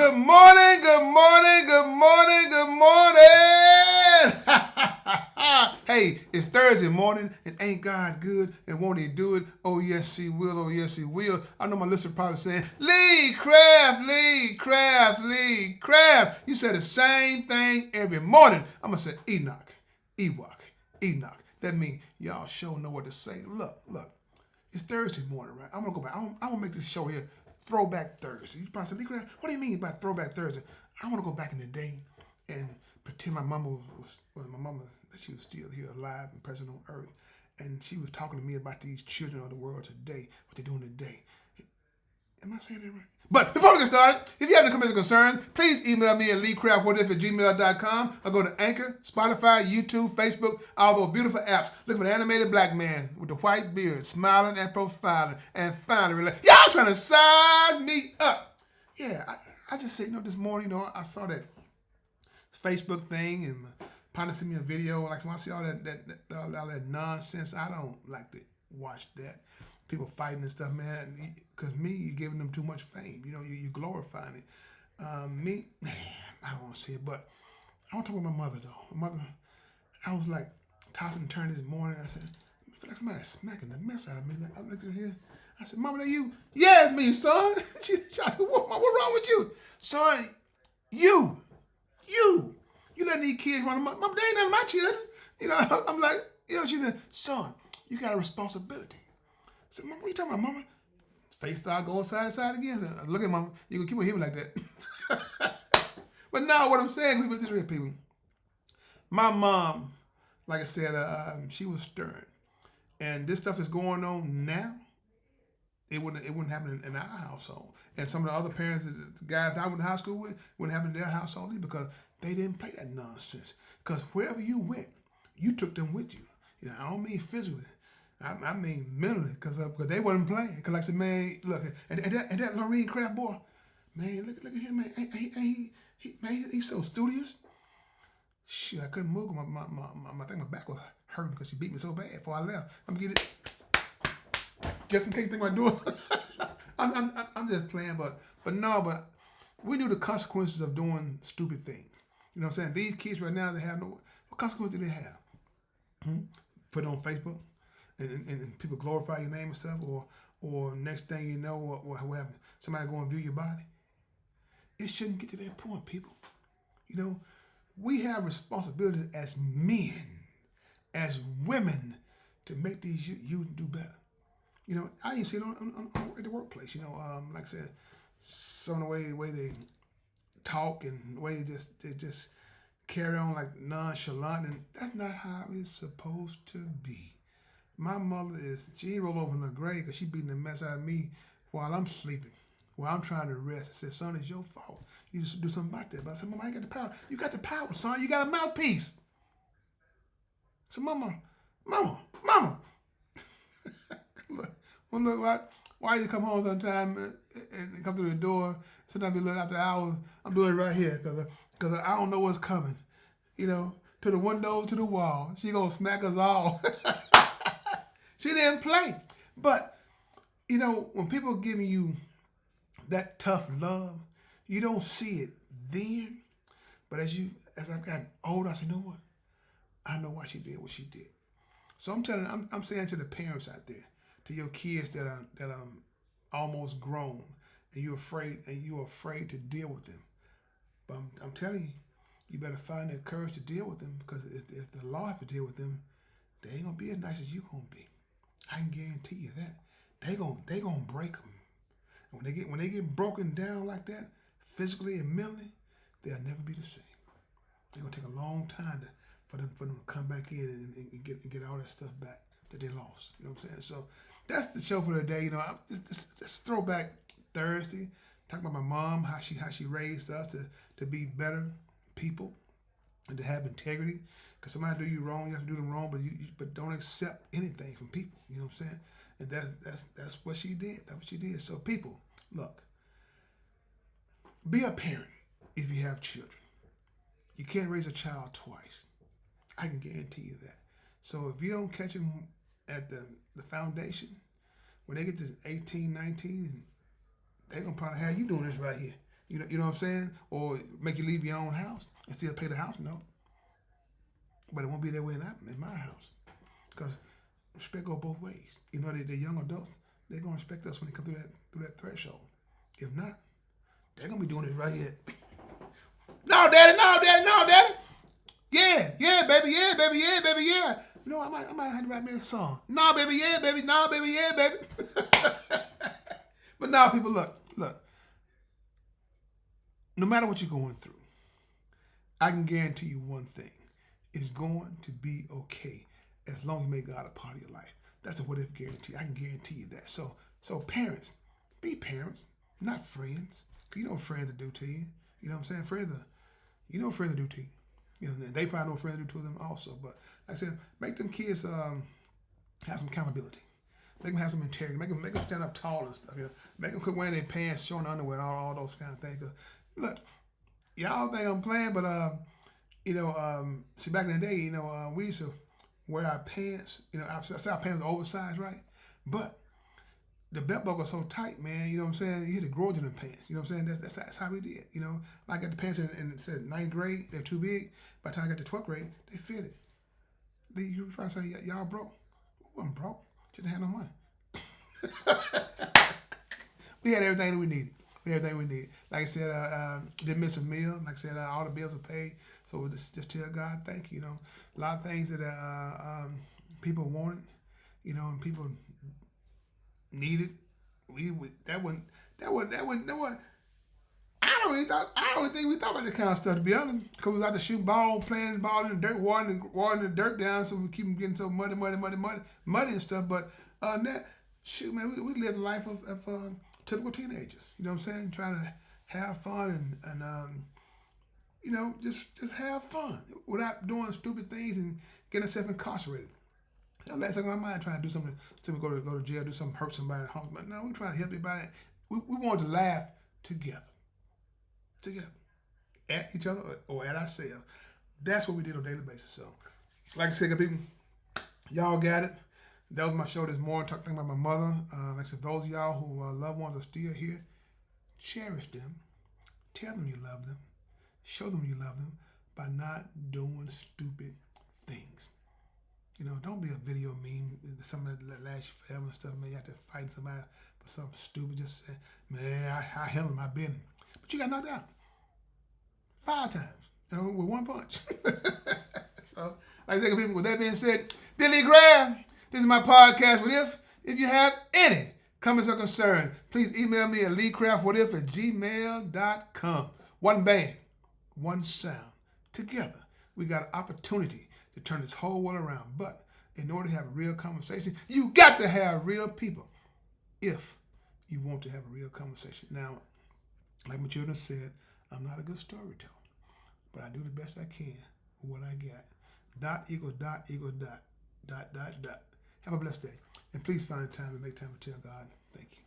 Good morning, good morning, good morning, good morning. Hey, it's Thursday morning, and ain't God good, and won't he do it? Oh, yes, he will, oh, yes, he will. I know my listener probably saying, Lee Craft, Lee Craft, Lee Craft. You say the same thing every morning. I'm going to say Enoch, Enoch. That means y'all sure know what to say. Look. It's Thursday morning, right? I'm going to go back. I'm going to make this show here Throwback Thursday. You probably say, Lee Craft, what do you mean by Throwback Thursday? I want to go back in the day and pretend my mama was my mama, that she was still here alive and present on earth. And she was talking to me about these children of the world today, what they're doing today. Am I saying that right? But before we get started, if you have any comments or concerns, please email me at leecraftwhatif@gmail.com or go to Anchor, Spotify, YouTube, Facebook, all those beautiful apps. Look for the animated black man with the white beard, smiling and profiling, and finally, y'all trying to size me up. Yeah, I just said, this morning, I saw that Facebook thing and Ponder sent me a video. Like, when I see all that nonsense, I don't like to watch that. People fighting and stuff, man. Because you're giving them too much fame. You're glorifying it. Me, I don't want to see it, but I want to talk about my mother, though. My mother, I was like tossing and turning this morning. I said, I feel like somebody's smacking the mess out of me. Like, I looked at her. I said, Mama, that you? Yeah, it's me, son. She said, what's wrong with you? Son, you letting these kids run them. Mama, they ain't none of my children. I'm like, she said, son, you got a responsibility. I said, Mama, what you talking about, Mama? Face started going side to side again. I said, look at Mama, you gonna keep on hitting like that. But now what I'm saying, people, my mom, like I said, she was stern. And this stuff is going on now. It wouldn't happen in our household. And some of the other parents, the guys I went to high school with, wouldn't happen in their household either because they didn't play that nonsense. Because wherever you went, you took them with you. I don't mean physically. I mean mentally, because they wasn't playing. Because like I said, man, look, and that Lorraine Craft boy, man, look at him, man. He's so studious. Shit, I couldn't move. I think my back was hurting because she beat me so bad before I left. I'm gonna get it. Just in case you think I'm doing. I'm just playing, but we knew the consequences of doing stupid things. You know what I'm saying? These kids right now, they have what consequences do they have? Put it on Facebook, and people glorify your name and stuff, or next thing you know, what happened? Somebody go and view your body. It shouldn't get to that point, people. We have responsibilities as men, as women, to make these youth do better. I even see it at the workplace. Like I said, some of the way they talk and the way they just carry on like nonchalant, and that's not how it's supposed to be. My mother she rolled over in her grave because she beating the mess out of me while I'm sleeping, while I'm trying to rest. I said, son, it's your fault. You just do something about that. But I said, Mama, I ain't got the power. You got the power, son. You got a mouthpiece. So, Mama. Look, why you come home sometime and come through the door? Sometimes you look after hours. I'm doing it right here because I don't know what's coming. To the window, to the wall. She gonna smack us all. She didn't play. But when people are giving you that tough love, you don't see it then. But as I've gotten older, I said, you know what? I know why she did what she did. So I'm saying to the parents out there, to your kids that are almost grown, and you're afraid to deal with them. But I'm telling you, you better find that courage to deal with them, because if the law has to deal with them, they ain't gonna be as nice as you gonna be. I can guarantee you that. They gonna break them. And when they get broken down like that, physically and mentally, they'll never be the same. It's gonna take a long time for them to come back in and get all that stuff back that they lost. You know what I'm saying? So that's the show for today. It's Throwback Thursday. Talking about my mom, how she raised us to be better people and to have integrity. Because somebody do you wrong, you have to do them wrong, but don't accept anything from people. You know what I'm saying? And that's what she did. That's what she did. So people, look, be a parent if you have children. You can't raise a child twice. I can guarantee you that. So if you don't catch them at the foundation, when they get to 18, 19, they're going to probably have you doing this right here. You know what I'm saying? Or make you leave your own house and still pay the house note. But it won't be that way in my house. Because respect goes both ways. You know, the young adults, they're going to respect us when they come through that threshold. If not, they're going to be doing it right here. No, daddy, no, daddy, no, daddy. Yeah, baby, yeah, baby, yeah, baby, yeah. You know, I might have to write me a song. No, baby, yeah, baby, no, baby, yeah, baby. But now, people, look. No matter what you're going through, I can guarantee you one thing. It's going to be okay as long as you make God a part of your life. That's a what-if guarantee. I can guarantee you that. So parents, be parents, not friends. You know what friends will do to you. You know what I'm saying? You know what friends will do to you. You know, they probably know what friends will do to them also. But like I said, make them kids have some accountability. Make them have some integrity. Make them stand up tall and stuff. You know, make them quit wearing their pants, showing underwear, and all those kind of things. 'Cause, look, y'all think I'm playing, but see, back in the day, we used to wear our pants. Our pants are oversized, right? But the belt buckle was so tight, man. You know what I'm saying? You had to grow into them pants. You know what I'm saying? That's how we did. I got the pants in said 9th grade. They're too big. By the time I got to 12th grade, they fitted. You probably say y'all broke. We wasn't broke. Just had no money. We had everything that we needed. Like I said, didn't miss a meal. Like I said, all the bills are paid. So we just tell God, thank you. A lot of things that people wanted, and people needed. That wasn't. I don't think we thought about that kind of stuff, to be honest. Because we was out to shoot ball, playing ball in the dirt, watering the dirt down, so we keep them getting so muddy and stuff. But that, shoot, man, we lived the life of typical teenagers. You know what I'm saying? Trying to have fun and just have fun without doing stupid things and getting ourselves incarcerated. Last thing on my mind, trying to do something to go to jail, do something, hurt somebody at home. But no, we're trying to help everybody. We wanted to laugh together, at each other or at ourselves. That's what we did on a daily basis. So, like I said, people, y'all got it. That was my show this morning, talking about my mother. Like I said, those of y'all who loved ones are still here, cherish them. Tell them you love them. Show them you love them by not doing stupid things. Don't be a video meme, something that lasts you forever and stuff. Man, you have to fight somebody for something stupid. Just say, man, I handled my business. But you got knocked out 5 times, with one punch. So, like I said, people, with that being said, Billy Graham, this is my podcast. If you have any comments or concerns, please email me at leecraftwhatif@gmail.com. One band, one sound. Together, we got an opportunity to turn this whole world around. But in order to have a real conversation, you got to have real people if you want to have a real conversation. Now, like my children said, I'm not a good storyteller, but I do the best I can with what I got. Dot equals dot equals dot. Dot, dot, dot. Have a blessed day. And please find time to make time to tell God thank you.